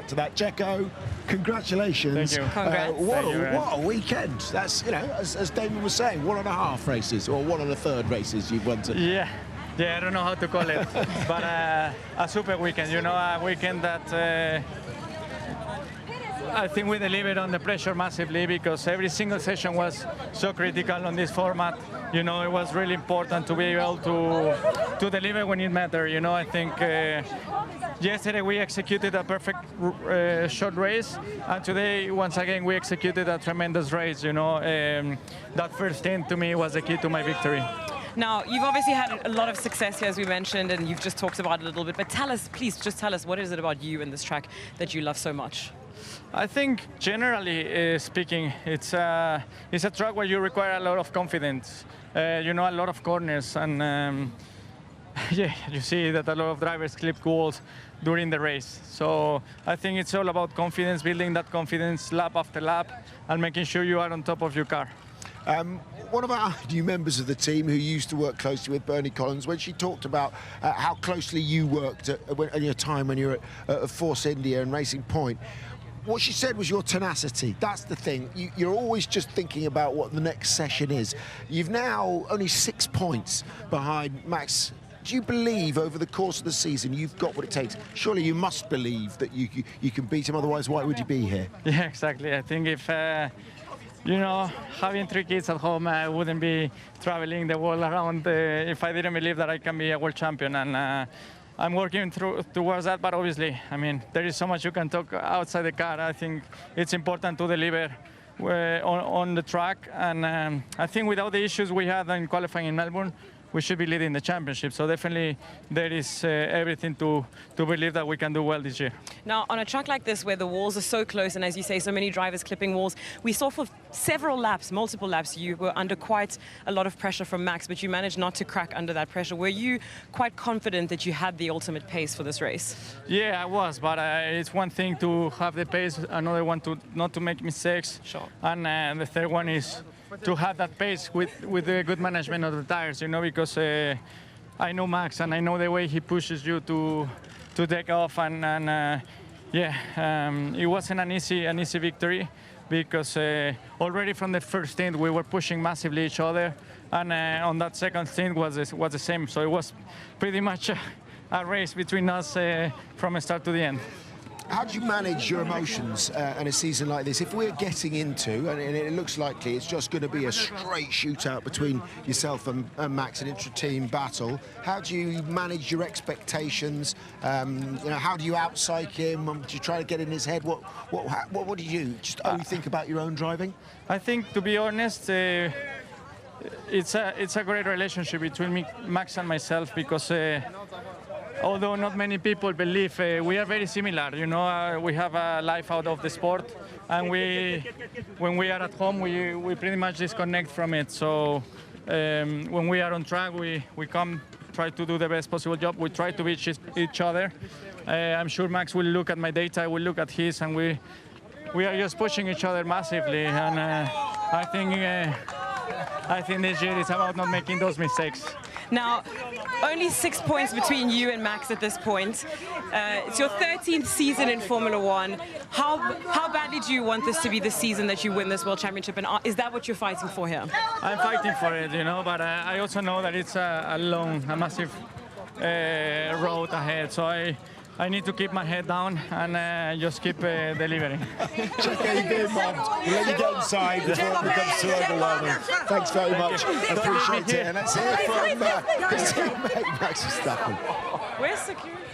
to that. Checo, congratulations. Thank you. Congrats. What a weekend. That's, you know, as Damon was saying, 1.5 races or 1 1/3 races you've won to. Yeah, I don't know how to call it, but a super weekend, you know, a weekend that I think we delivered on the pressure massively because every single session was so critical on this format. You know, it was really important to be able to deliver when it mattered. You know, I think yesterday we executed a perfect short race, and today, once again, we executed a tremendous race. You know, that first stint to me was the key to my victory. Now, you've obviously had a lot of success here, as we mentioned, and you've just talked about it a little bit. But tell us, please, just tell us, what is it about you and this track that you love so much? I think, generally speaking, it's a track where you require a lot of confidence. You know, a lot of corners, and yeah, you see that a lot of drivers clip walls during the race. So I think it's all about confidence, building that confidence lap after lap, and making sure you are on top of your car. One of our new members of the team who used to work closely with Bernie Collins, when she talked about how closely you worked in your time when you were at Force India and Racing Point, what she said was your tenacity. That's the thing. You're always just thinking about what the next session is. You've now only 6 points behind Max. Do you believe over the course of the season you've got what it takes? Surely you must believe that you can beat him, otherwise why would you be here? Yeah, exactly. I think if you know, having 3 kids at home, I wouldn't be traveling the world around if I didn't believe that I can be a world champion. And I'm working towards that, but obviously, I mean, there is so much you can talk outside the car. I think it's important to deliver on the track. And I think without the issues we had in qualifying in Melbourne, we should be leading the championship. So definitely there is everything to believe that we can do well this year. Now, on a track like this where the walls are so close and, as you say, so many drivers clipping walls, we saw for several laps, multiple laps, you were under quite a lot of pressure from Max, but you managed not to crack under that pressure. Were you quite confident that you had the ultimate pace for this race? Yeah, I was, but it's one thing to have the pace, another one to not to make mistakes. Sure. And the third one is to have that pace with the good management of the tires, you know, because I know Max and I know the way he pushes you to take off, and it wasn't an easy victory because already from the first stint we were pushing massively each other, and on that second stint was the same. So it was pretty much a race between us from start to the end. How do you manage your emotions in a season like this? If we're getting into, and it looks likely it's just going to be a straight shootout between yourself and Max, an intra-team battle, how do you manage your expectations? You know, how do you out-psych him? Do you try to get in his head? What do you do? Just only think about your own driving? I think, to be honest, it's a great relationship between Max and myself, because although not many people believe, we are very similar. You know, we have a life out of the sport, and when we are at home, we pretty much disconnect from it. So when we are on track, we come try to do the best possible job. We try to beat each other. I'm sure Max will look at my data, I will look at his, and we are just pushing each other massively. And I think this year is about not making those mistakes. Now, only 6 points between you and Max at this point. It's your 13th season in Formula One. How badly do you want this to be the season that you win this World Championship? And is that what you're fighting for here? I'm fighting for it, you know, but I also know that it's a massive road ahead. So I need to keep my head down and just keep delivering. Checo, you've been involved. We'll let you get inside before it becomes too overwhelming. Thanks very much. Appreciate it. And let's hear from his teammate, Max Verstappen. Where's security?